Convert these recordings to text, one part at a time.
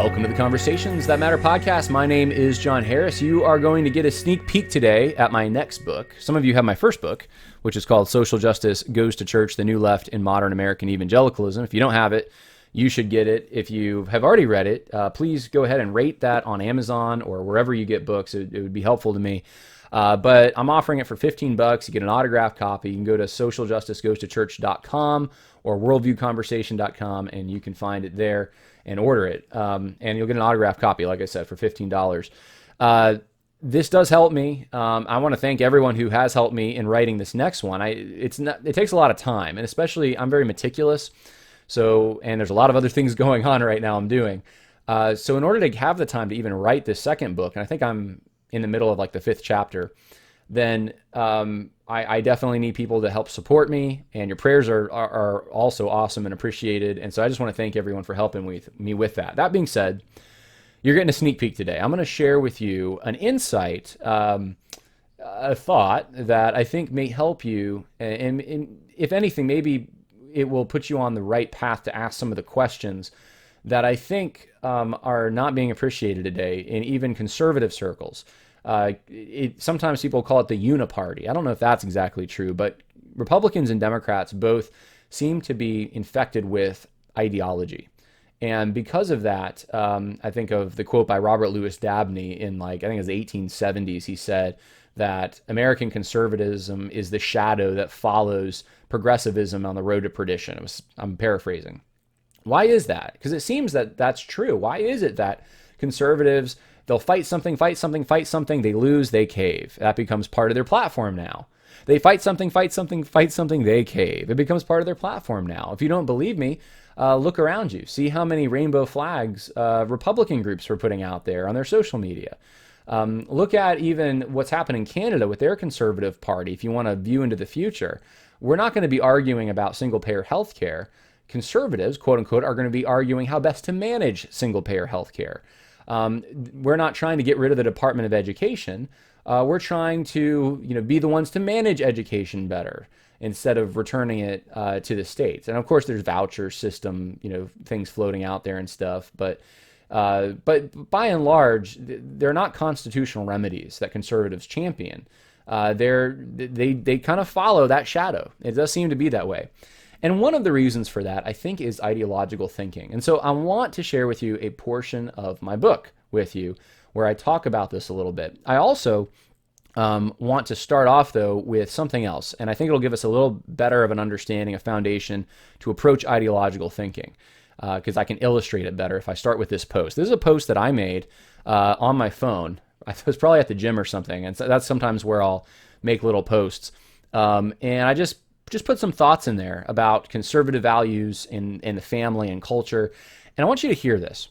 Welcome to the Conversations That Matter podcast. My name is John Harris. You are going to get a sneak peek today at my next book. Some of you have my first book, which is called Social Justice Goes to Church, The New Left in Modern American Evangelicalism. If you don't have it, you should get it. If you have already read it, please go ahead and rate that on Amazon or wherever you get books. It would be helpful to me. But I'm offering it for $15. You get an autographed copy. You can go to socialjusticegoestochurch.com or worldviewconversation.com, and you can find it there and order it. And you'll get an autographed copy, like I said, for $15. This does help me. I want to thank everyone who has helped me in writing this next one. It takes a lot of time, and especially I'm very meticulous. And there's a lot of other things going on right now I'm doing. So in order to have the time to even write this second book, and I think I'm in the middle of like the 5th chapter, then I definitely need people to help support me, and your prayers are also awesome and appreciated. And so I just want to thank everyone for helping me with that. That being said, you're getting a sneak peek today. I'm going to share with you an insight, a thought that I think may help you, and if anything, maybe it will put you on the right path to ask some of the questions that I think are not being appreciated today in even conservative circles. Sometimes people call it the uniparty. I don't know if that's exactly true, but Republicans and Democrats both seem to be infected with ideology. And because of that, I think of the quote by Robert Louis Dabney in I think it was the 1870s. He said that American conservatism is the shadow that follows progressivism on the road to perdition. I'm paraphrasing. Why is that? Because it seems that that's true. Why is it that conservatives, they'll fight something, they lose, they cave. That becomes part of their platform now. They fight something, they cave. It becomes part of their platform now. If you don't believe me, look around you. See how many rainbow flags Republican groups were putting out there on their social media. Look at even what's happened in Canada with their conservative party. If you want to view into the future, we're not going to be arguing about single-payer health care. Conservatives, quote unquote, are going to be arguing how best to manage single-payer health care. We're not trying to get rid of the Department of Education. We're trying to, be the ones to manage education better instead of returning it to the states. And of course, there's voucher system, things floating out there and stuff. But by and large, they're not constitutional remedies that conservatives champion. They kind of follow that shadow. It does seem to be that way. And one of the reasons for that, I think, is ideological thinking. And so I want to share with you a portion of my book with you where I talk about this a little bit. I also want to start off, though, with something else. And I think it'll give us a little better of an understanding, a foundation to approach ideological thinking, because I can illustrate it better if I start with this post. This is a post that I made on my phone. I was probably at the gym or something, and so that's sometimes where I'll make little posts. And I just put some thoughts in there about conservative values in the family and culture. And I want you to hear this.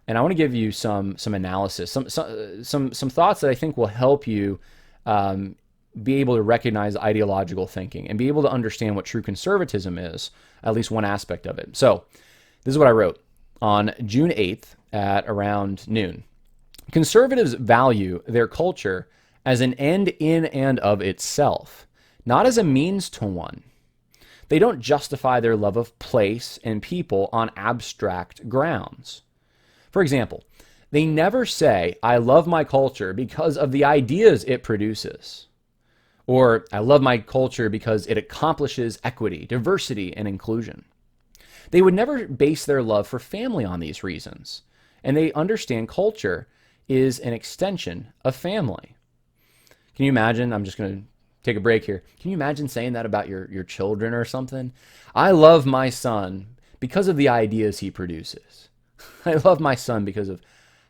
And I want to give you some analysis, some thoughts that I think will help you be able to recognize ideological thinking and be able to understand what true conservatism is, at least one aspect of it. So this is what I wrote on June 8th at around noon. Conservatives value their culture as an end in and of itself, not as a means to one. They don't justify their love of place and people on abstract grounds. For example, they never say, I love my culture because of the ideas it produces. Or, I love my culture because it accomplishes equity, diversity, and inclusion. They would never base their love for family on these reasons. And they understand culture is an extension of family. Can you imagine? I'm just going to take a break here. Can you imagine saying that about your children or something? I love my son because of the ideas he produces. I love my son because of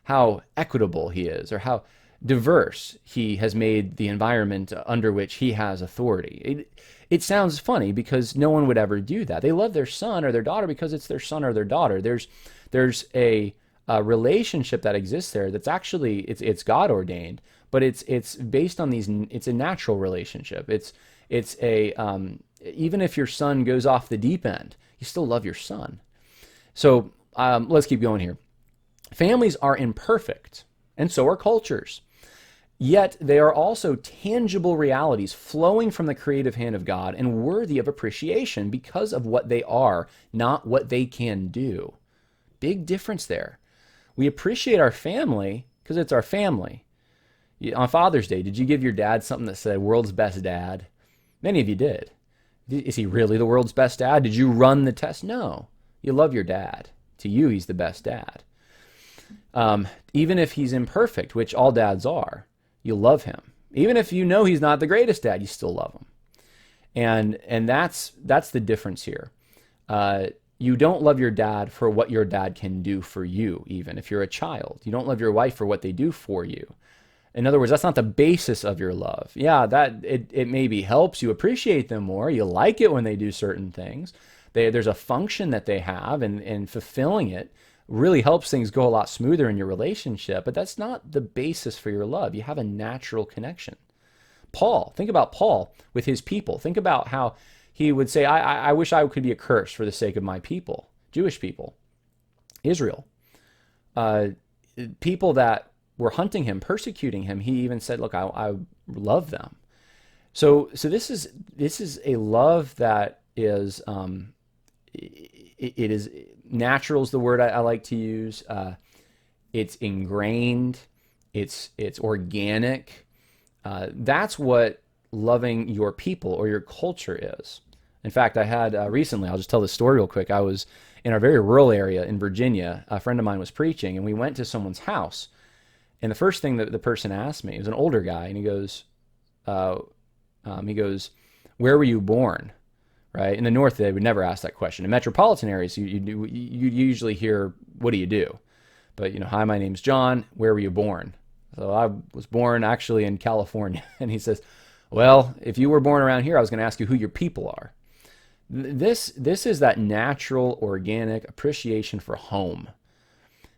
how equitable he is, or how diverse he has made the environment under which he has authority. It sounds funny because no one would ever do that. They love their son or their daughter because it's their son or their daughter. There's a relationship that exists there that's actually it's God ordained, but it's based on these. It's a natural relationship. It's a even if your son goes off the deep end, you still love your son. So let's keep going here. Families are imperfect, and so are cultures. Yet they are also tangible realities flowing from the creative hand of God and worthy of appreciation because of what they are, not what they can do. Big difference there. We appreciate our family because it's our family. On Father's Day, did you give your dad something that said world's best dad? Many of you did. Is he really the world's best dad? Did you run the test? No. You love your dad. To you, he's the best dad. Even if he's imperfect, which all dads are, you love him. Even if you know he's not the greatest dad, you still love him. And that's the difference here. You don't love your dad for what your dad can do for you, even if you're a child. You don't love your wife for what they do for you. In other words, that's not the basis of your love. Yeah, that it maybe helps you appreciate them more. You like it when they do certain things. There's a function that they have, and fulfilling it really helps things go a lot smoother in your relationship. But that's not the basis for your love. You have a natural connection. Think about Paul with his people. Think about how he would say, I wish I could be a curse for the sake of my people, Jewish people, Israel, people that were hunting him, persecuting him. He even said, look, I love them. So this is a love that is, it is natural is the word I like to use. It's ingrained. It's organic. That's what loving your people or your culture is. In fact, I had recently, I'll just tell this story real quick. I was in a very rural area in Virginia. A friend of mine was preaching, and we went to someone's house. And the first thing that the person asked me, he was an older guy, and he goes, where were you born? Right? In the North, they would never ask that question. In metropolitan areas, you usually hear, what do you do? But, hi, my name's John. Where were you born? So I was born actually in California. And he says, well, if you were born around here, I was going to ask you who your people are. This is that natural, organic appreciation for home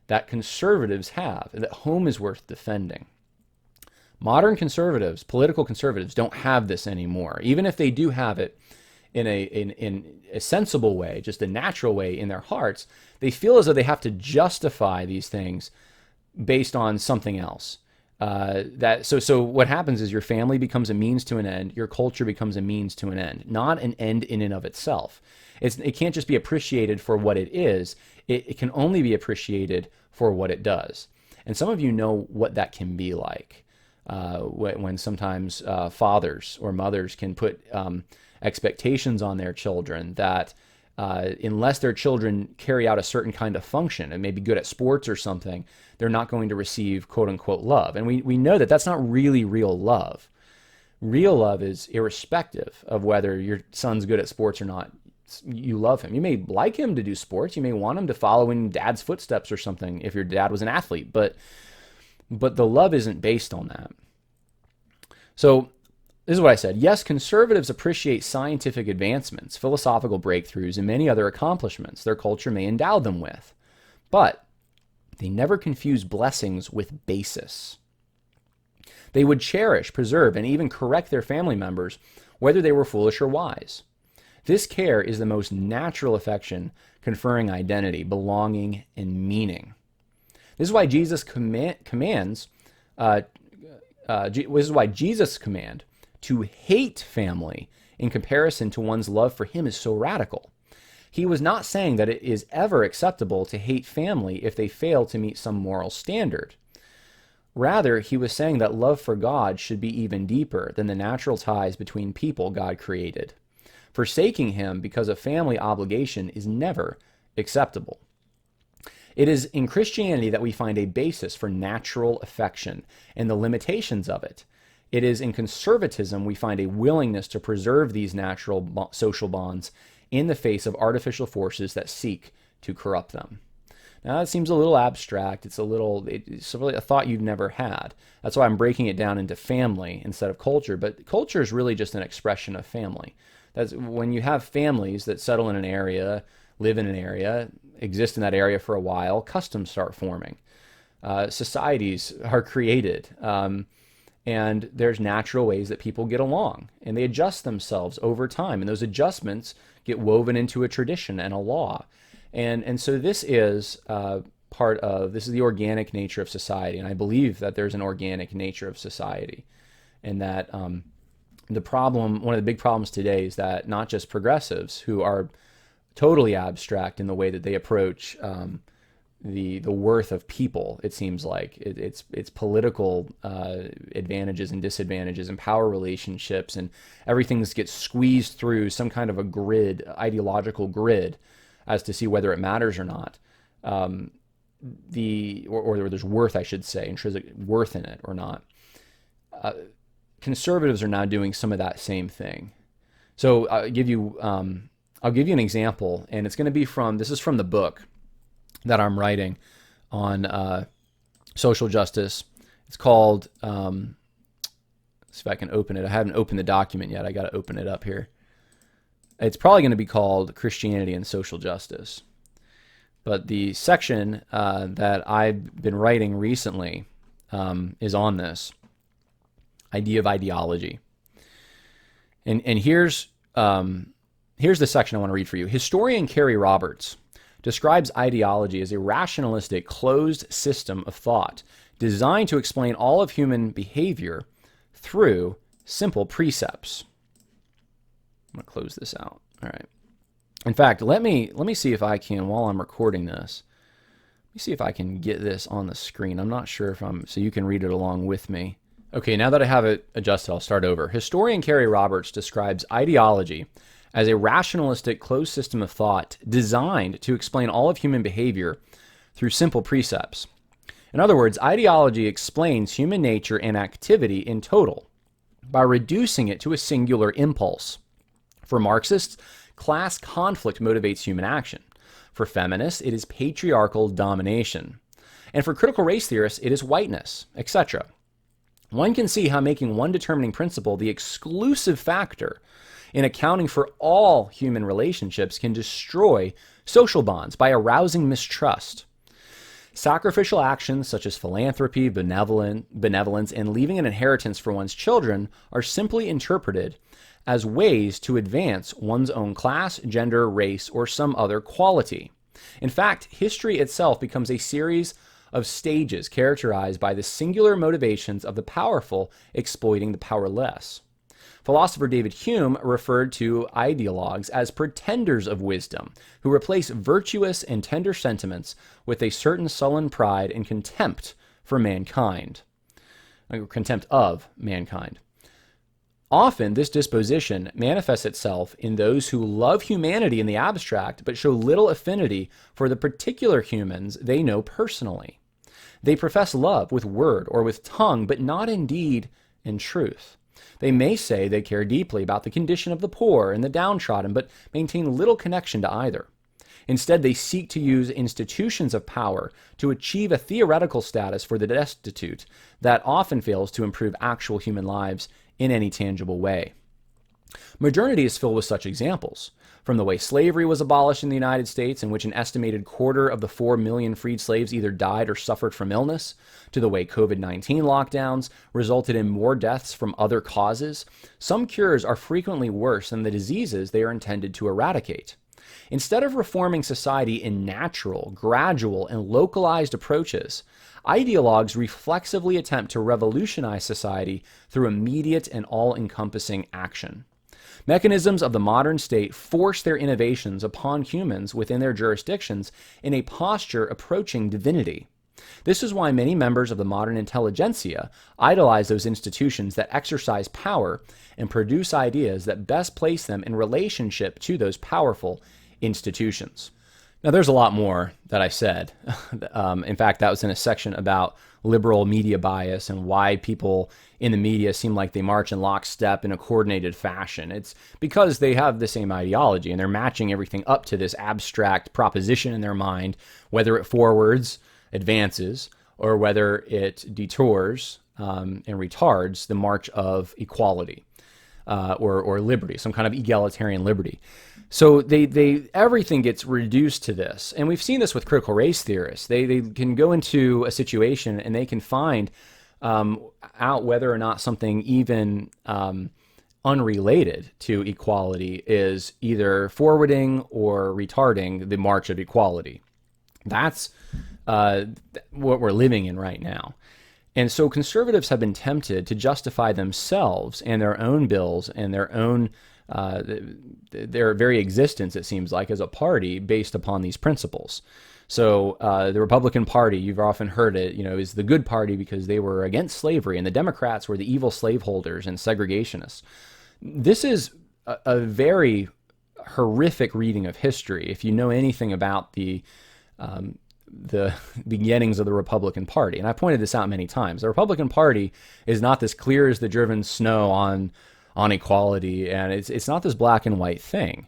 that conservatives have, and that home is worth defending. Modern conservatives, political conservatives, don't have this anymore. Even if they do have it in a sensible way, just a natural way in their hearts, they feel as though they have to justify these things based on something else. So what happens is your family becomes a means to an end, your culture becomes a means to an end, not an end in and of itself. It can't just be appreciated for what it is. It can only be appreciated for what it does. And some of you know what that can be like when sometimes fathers or mothers can put expectations on their children that unless their children carry out a certain kind of function and maybe good at sports or something, they're not going to receive quote unquote love. And we know that that's not really real love. Real love is irrespective of whether your son's good at sports or not. You love him. You may like him to do sports. You may want him to follow in dad's footsteps or something if your dad was an athlete, but the love isn't based on that. So this is what I said. Yes, conservatives appreciate scientific advancements, philosophical breakthroughs, and many other accomplishments their culture may endow them with. But they never confuse blessings with basis. They would cherish, preserve, and even correct their family members, whether they were foolish or wise. This care is the most natural affection, conferring identity, belonging, and meaning. This is why Jesus commands. This is why Jesus' command to hate family in comparison to one's love for him is so radical. He was not saying that it is ever acceptable to hate family if they fail to meet some moral standard. Rather, he was saying that love for God should be even deeper than the natural ties between people God created. Forsaking him because of family obligation is never acceptable. It is in Christianity that we find a basis for natural affection and the limitations of it. It is in conservatism we find a willingness to preserve these natural social bonds in the face of artificial forces that seek to corrupt them. Now, that seems a little abstract. It's really a thought you've never had. That's why I'm breaking it down into family instead of culture. But culture is really just an expression of family. That's when you have families that settle in an area, live in an area, exist in that area for a while, customs start forming. Societies are created. And there's natural ways that people get along. And they adjust themselves over time. And those adjustments get woven into a tradition and a law. And so this is this is the organic nature of society. And I believe that there's an organic nature of society. And that one of the big problems today is that not just progressives who are totally abstract in the way that they approach the worth of people. It seems like it's political advantages and disadvantages and power relationships, and everything gets squeezed through some kind of a grid, ideological grid, as to see whether it matters or not. Or there's worth, I should say, intrinsic worth in it or not. Conservatives are now doing some of that same thing. So I'll give you an example, and it's going to be this is from the book that I'm writing on social justice. It's called, let's see if I can open it. I haven't opened the document yet. I got to open it up here. It's probably going to be called Christianity and Social Justice. But the section that I've been writing recently is on this idea of ideology. And here's the section I want to read for you. Historian Carrie Roberts describes ideology as a rationalistic, closed system of thought designed to explain all of human behavior through simple precepts. I'm going to close this out. All right. In fact, let me see if I can, while I'm recording this, let me see if I can get this on the screen. I'm not sure so you can read it along with me. Okay, now that I have it adjusted, I'll start over. Historian Carrie Roberts describes ideology as a rationalistic closed system of thought designed to explain all of human behavior through simple precepts. In other words, ideology explains human nature and activity in total by reducing it to a singular impulse. For Marxists, class conflict motivates human action. For feminists, it is patriarchal domination. And for critical race theorists, it is whiteness, etc. One can see how making one determining principle the exclusive factor in accounting for all human relationships can destroy social bonds by arousing mistrust. Sacrificial actions such as philanthropy, benevolence, and leaving an inheritance for one's children are simply interpreted as ways to advance one's own class, gender, race, or some other quality. In fact, history itself becomes a series of stages characterized by the singular motivations of the powerful exploiting the powerless. Philosopher David Hume referred to ideologues as pretenders of wisdom, who replace virtuous and tender sentiments with a certain sullen pride and contempt for mankind, contempt of mankind. Often, this disposition manifests itself in those who love humanity in the abstract but show little affinity for the particular humans they know personally. They profess love with word or with tongue, but not in deed and truth. They may say they care deeply about the condition of the poor and the downtrodden, but maintain little connection to either. Instead, they seek to use institutions of power to achieve a theoretical status for the destitute that often fails to improve actual human lives in any tangible way. Modernity is filled with such examples, from the way slavery was abolished in the United States, in which an estimated quarter of the 4 million freed slaves either died or suffered from illness, to the way COVID-19 lockdowns resulted in more deaths from other causes. Some cures are frequently worse than the diseases they are intended to eradicate. Instead of reforming society in natural, gradual, and localized approaches, ideologues reflexively attempt to revolutionize society through immediate and all-encompassing action. Mechanisms of the modern state force their innovations upon humans within their jurisdictions in a posture approaching divinity. This is why many members of the modern intelligentsia idolize those institutions that exercise power and produce ideas that best place them in relationship to those powerful institutions. Now, there's a lot more that I said. In fact, that was in a section about liberal media bias and why people in the media seem like they march in lockstep in a coordinated fashion. It's because they have the same ideology and they're matching everything up to this abstract proposition in their mind, whether it forwards, advances, or whether it detours and retards the march of equality or liberty, some kind of egalitarian liberty. So everything gets reduced to this. And we've seen this with critical race theorists. They can go into a situation and they can find out whether or not something even unrelated to equality is either forwarding or retarding the march of equality. That's what we're living in right now. And so conservatives have been tempted to justify themselves and their own bills and their own their very existence, it seems like, as a party based upon these principles. So the Republican Party, you've often heard it, is the good party because they were against slavery, and the Democrats were the evil slaveholders and segregationists. This is a very horrific reading of history. If you know anything about the beginnings of the Republican Party, and I pointed this out many times, the Republican Party is not this clear as the driven snow on equality, and it's not this black and white thing.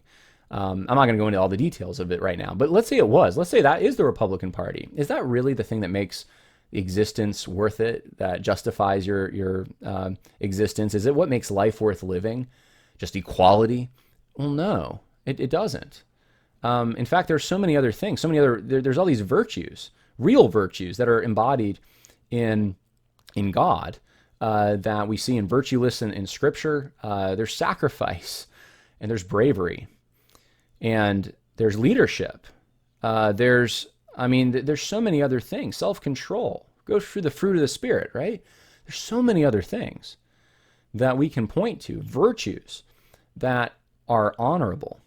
I'm not going to go into all the details of it right now, but let's say it was. Let's say that is the Republican Party. Is that really the thing that makes existence worth it, that justifies your existence? Is it what makes life worth living? Just equality? Well, no, it doesn't. In fact, there's so many other things, there's all these virtues, real virtues that are embodied in God that we see in virtue lists in Scripture. There's sacrifice, and there's bravery, and there's leadership. There's so many other things. Self-control goes through the fruit of the Spirit, right? There's so many other things that we can point to, virtues that are honorable,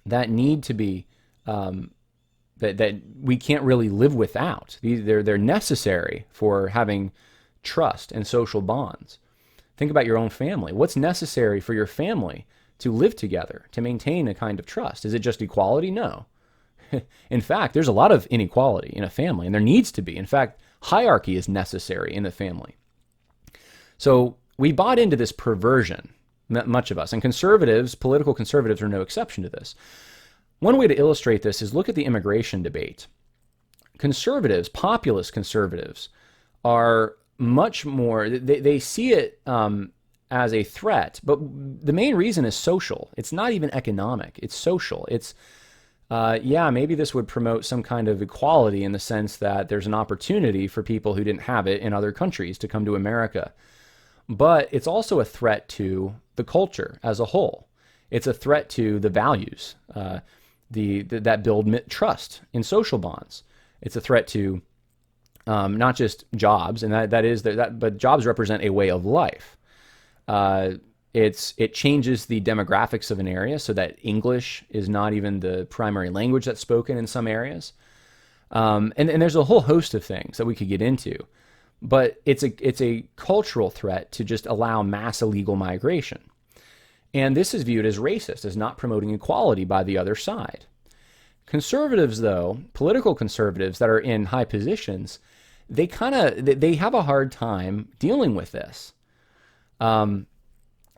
that need to be, that we can't really live without. They're necessary for having trust and social bonds. Think about your own family. What's necessary for your family to live together, to maintain a kind of trust? Is it just equality? No. In fact, there's a lot of inequality in a family, and there needs to be. In fact, hierarchy is necessary in the family. So we bought into this perversion, much of us, and conservatives, political conservatives, are no exception to this. One way to illustrate this is look at the immigration debate. Conservatives, populist conservatives, are much more, they see it as a threat, but the main reason is social. It's not even economic, it's social. It's, maybe this would promote some kind of equality in the sense that there's an opportunity for people who didn't have it in other countries to come to America. But it's also a threat to the culture as a whole. It's a threat to the values that build trust in social bonds. It's a threat to not just jobs, and but jobs represent a way of life. It changes the demographics of an area so that English is not even the primary language that's spoken in some areas. And there's a whole host of things that we could get into, but it's a cultural threat to just allow mass illegal migration. And this is viewed as racist, as not promoting equality by the other side. Conservatives, though, political conservatives that are in high positions, they have a hard time dealing with this. And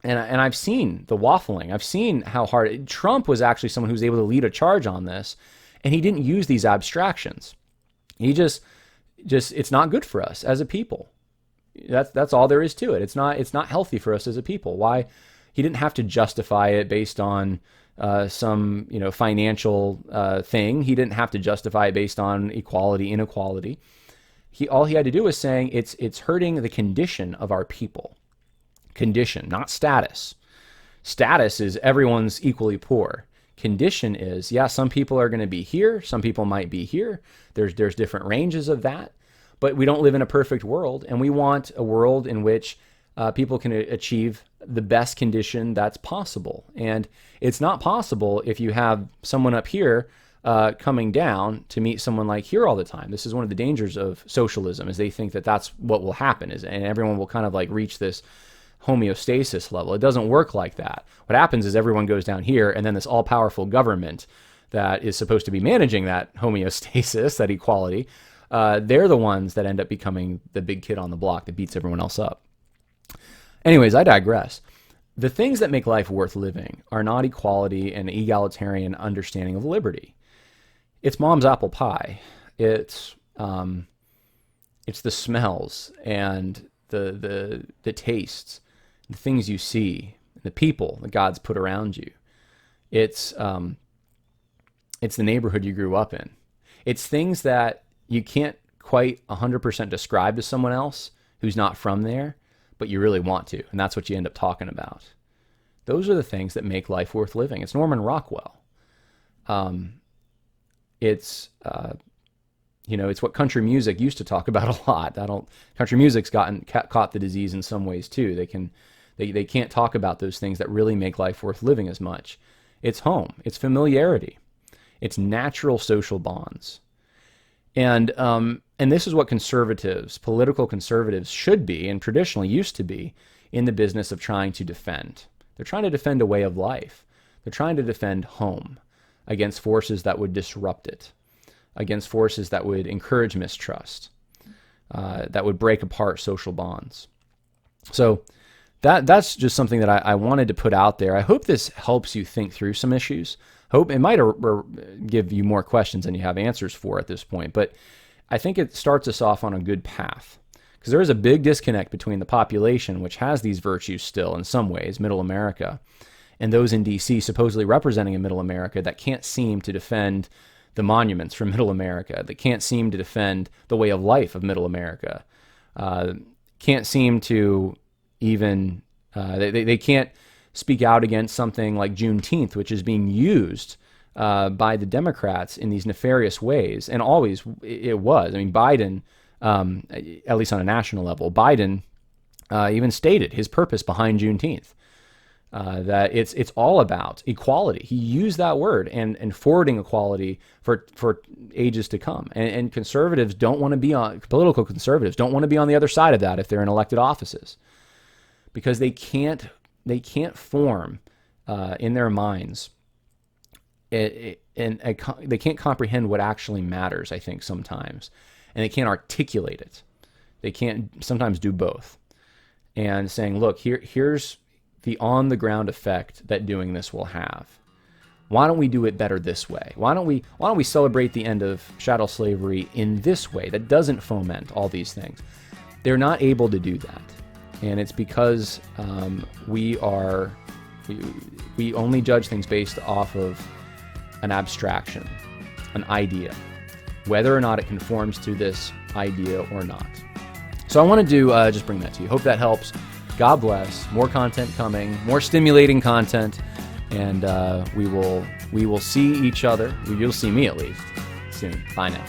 I've seen the waffling. I've seen how hard Trump was actually someone who was able to lead a charge on this, and he didn't use these abstractions. He just it's not good for us as a people. That's all there is to it. It's not healthy for us as a people. Why? He didn't have to justify it based on some financial thing. He didn't have to justify it based on equality, inequality. All he had to do was saying it's hurting the condition of our people. Condition, not status. Status is everyone's equally poor. Condition is, some people are going to be here, some people might be here. There's different ranges of that, but we don't live in a perfect world, and we want a world in which people can achieve the best condition that's possible. And it's not possible if you have someone up here coming down to meet someone like here all the time. This is one of the dangers of socialism, is they think that that's what will happen, and everyone will kind of like reach this homeostasis level. It doesn't work like that. What happens is everyone goes down here, and then this all-powerful government that is supposed to be managing that homeostasis, that equality, they're the ones that end up becoming the big kid on the block that beats everyone else up. Anyways, I digress. The things that make life worth living are not equality and egalitarian understanding of liberty. It's mom's apple pie. It's the smells and the tastes, the things you see, the people that God's put around you. It's the neighborhood you grew up in. It's things that you can't quite 100% describe to someone else who's not from there, but you really want to, and that's what you end up talking about. Those are the things that make life worth living. It's Norman Rockwell. It's what country music used to talk about a lot. Country music's caught the disease in some ways too. They can't talk about those things that really make life worth living as much. It's home. It's familiarity. It's natural social bonds. And this is what conservatives, political conservatives, should be and traditionally used to be in the business of trying to defend. They're trying to defend a way of life. They're trying to defend home against forces that would disrupt it, against forces that would encourage mistrust, that would break apart social bonds. So that's just something that I wanted to put out there. I hope this helps you think through some issues. Hope it might give you more questions than you have answers for at this point, but I think it starts us off on a good path, because there is a big disconnect between the population, which has these virtues still in some ways, middle America, and those in D.C. supposedly representing a middle America that can't seem to defend the monuments from middle America, that can't seem to defend the way of life of middle America, can't seem to even, they can't speak out against something like Juneteenth, which is being used by the Democrats in these nefarious ways. And always it was. I mean, Biden, at least on a national level, Biden even stated his purpose behind Juneteenth, that it's all about equality. He used that word and forwarding equality for ages to come. And conservatives don't want to be on, political conservatives don't want to be on the other side of that if they're in elected offices, because they can't form in their minds, they can't comprehend what actually matters, I think, sometimes. And they can't articulate it. They can't sometimes do both. And saying, look, here's the on-the-ground effect that doing this will have. Why don't we do it better this way? Why don't we celebrate the end of chattel slavery in this way that doesn't foment all these things? They're not able to do that. And it's because we only judge things based off of an abstraction, an idea, whether or not it conforms to this idea or not. So I wanted to just bring that to you. Hope that helps. God bless. More content coming, more stimulating content, and we will see each other. You'll see me at least soon. Bye now.